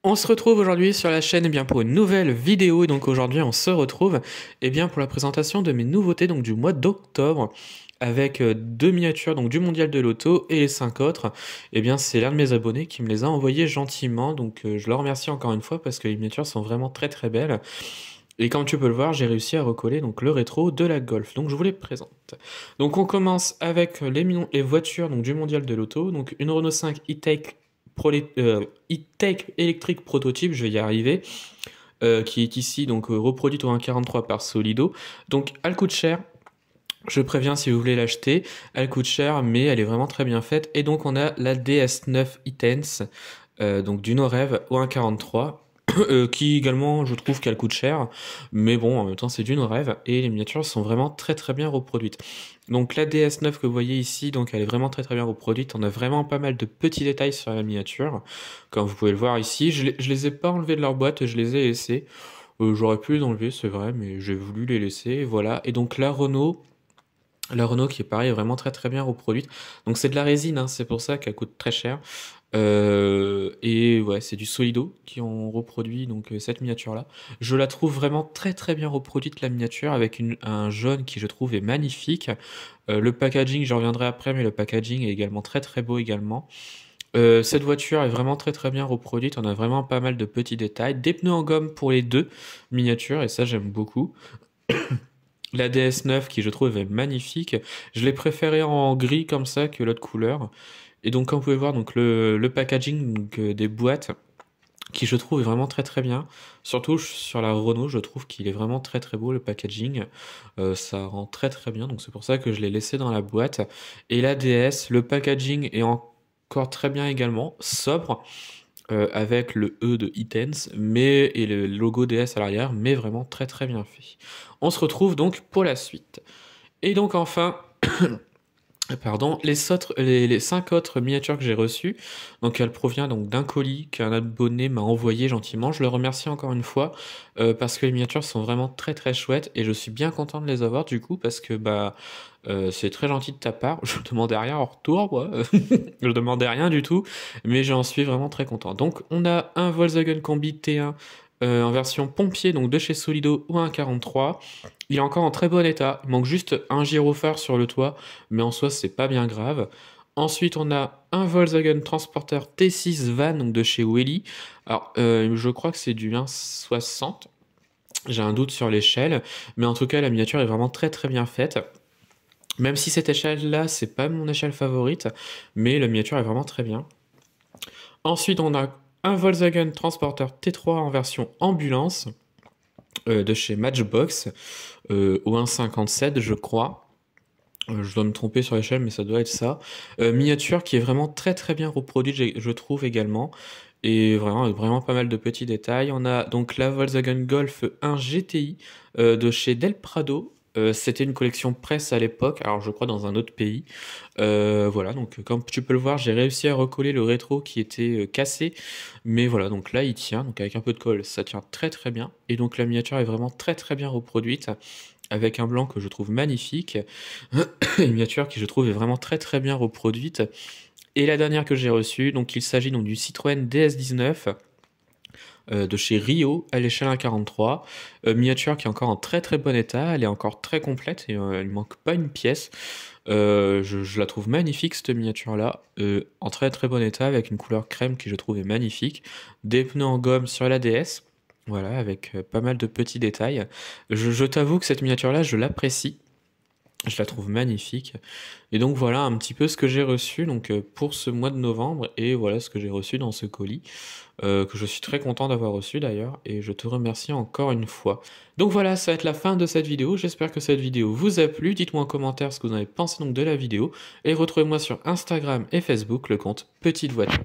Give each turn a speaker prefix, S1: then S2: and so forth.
S1: On se retrouve aujourd'hui sur la chaîne pour une nouvelle vidéo et donc aujourd'hui on se retrouve pour la présentation de mes nouveautés du mois d'octobre avec deux miniatures du mondial de l'auto et les cinq autres. C'est l'un de mes abonnés qui me les a envoyés gentiment, je le remercie encore une fois parce que les miniatures sont vraiment très très belles. Et comme tu peux le voir, j'ai réussi à recoller le rétro de la Golf. Donc je vous les présente. Donc on commence avec les voitures du mondial de l'auto. Donc une Renault 5 E-Tech E-Tech électrique prototype, je vais y arriver, qui est ici reproduite au 1,43 par Solido. Donc elle coûte cher. Je préviens si vous voulez l'acheter, elle coûte cher, mais elle est vraiment très bien faite. Et donc on a la DS9 E-Tense, donc d'une Rêve au 1,43. Qui également, je trouve qu'elle coûte cher, mais bon, en même temps, c'est d'une Rêve, et les miniatures sont vraiment très très bien reproduites. Donc la DS9 que vous voyez ici, donc elle est vraiment très très bien reproduite. On a vraiment pas mal de petits détails sur la miniature, comme vous pouvez le voir ici. Je les ai pas enlevés de leur boîte, je les ai laissés. J'aurais pu les enlever, c'est vrai, mais j'ai voulu les laisser, voilà. Et donc la Renault qui est pareil, est vraiment très très bien reproduite. Donc c'est de la résine, hein, c'est pour ça qu'elle coûte très cher. Et ouais, c'est du Solido qui ont reproduit cette miniature là. Je la trouve vraiment très très bien reproduite la miniature avec un jaune qui je trouve est magnifique. Le packaging, j'en reviendrai après, mais le packaging est également très très beau également. Cette voiture est vraiment très très bien reproduite, on a vraiment pas mal de petits détails. Des pneus en gomme pour les deux miniatures et ça j'aime beaucoup. La DS9 qui je trouve est magnifique, je l'ai préférée en gris comme ça que l'autre couleur. Et donc comme vous pouvez voir le packaging des boîtes qui je trouve est vraiment très très bien. Surtout sur la Renault je trouve qu'il est vraiment très très beau le packaging. Ça rend très très bien donc c'est pour ça que je l'ai laissé dans la boîte. Et la DS, le packaging est encore très bien également, sobre. Avec le E de E-Tense et le logo DS à l'arrière, mais vraiment très très bien fait. On se retrouve donc pour la suite. Et donc enfin, pardon, les cinq autres miniatures que j'ai reçues, donc elle provient d'un colis qu'un abonné m'a envoyé gentiment. Je le remercie encore une fois parce que les miniatures sont vraiment très très chouettes et je suis bien content de les avoir du coup parce que c'est très gentil de ta part. Je ne demandais rien en retour, moi. Je ne demandais rien du tout, mais j'en suis vraiment très content. Donc on a un Volkswagen Combi T1 en version pompier, donc de chez Solido ou un 43. Il est encore en très bon état. Il manque juste un gyrophare sur le toit, mais en soi c'est pas bien grave. Ensuite on a un Volkswagen Transporter T6 Van donc de chez Welly. Alors je crois que c'est du 1,60. J'ai un doute sur l'échelle, mais en tout cas la miniature est vraiment très très bien faite. Même si cette échelle-là, c'est pas mon échelle favorite, mais la miniature est vraiment très bien. Ensuite, on a un Volkswagen Transporter T3 en version ambulance de chez Matchbox au 1,57 je crois. Je dois me tromper sur l'échelle, mais ça doit être ça. Miniature qui est vraiment très très bien reproduite, je trouve également. Et vraiment, avec vraiment pas mal de petits détails. On a donc la Volkswagen Golf 1 GTI de chez Del Prado. C'était une collection presse à l'époque, alors je crois dans un autre pays. Voilà, donc comme tu peux le voir, j'ai réussi à recoller le rétro qui était cassé. Mais voilà, donc là il tient, donc avec un peu de colle, ça tient très très bien. Et donc la miniature est vraiment très très bien reproduite, avec un blanc que je trouve magnifique. Une miniature qui je trouve est vraiment très très bien reproduite. Et la dernière que j'ai reçue, donc il s'agit du Citroën DS19 de chez Rio à l'échelle 1,43. Miniature qui est encore en très très bon état, elle est encore très complète et il ne manque pas une pièce. Je la trouve magnifique cette miniature là, en très très bon état avec une couleur crème qui je trouve est magnifique. Des pneus en gomme sur la DS, voilà, avec pas mal de petits détails. Je t'avoue que cette miniature là je l'apprécie. Je la trouve magnifique. Et donc voilà un petit peu ce que j'ai reçu pour ce mois de novembre. Et voilà ce que j'ai reçu dans ce colis. Que je suis très content d'avoir reçu d'ailleurs. Et je te remercie encore une fois. Donc voilà, ça va être la fin de cette vidéo. J'espère que cette vidéo vous a plu. Dites-moi en commentaire ce que vous en avez pensé de la vidéo. Et retrouvez-moi sur Instagram et Facebook, le compte Petite Voiture.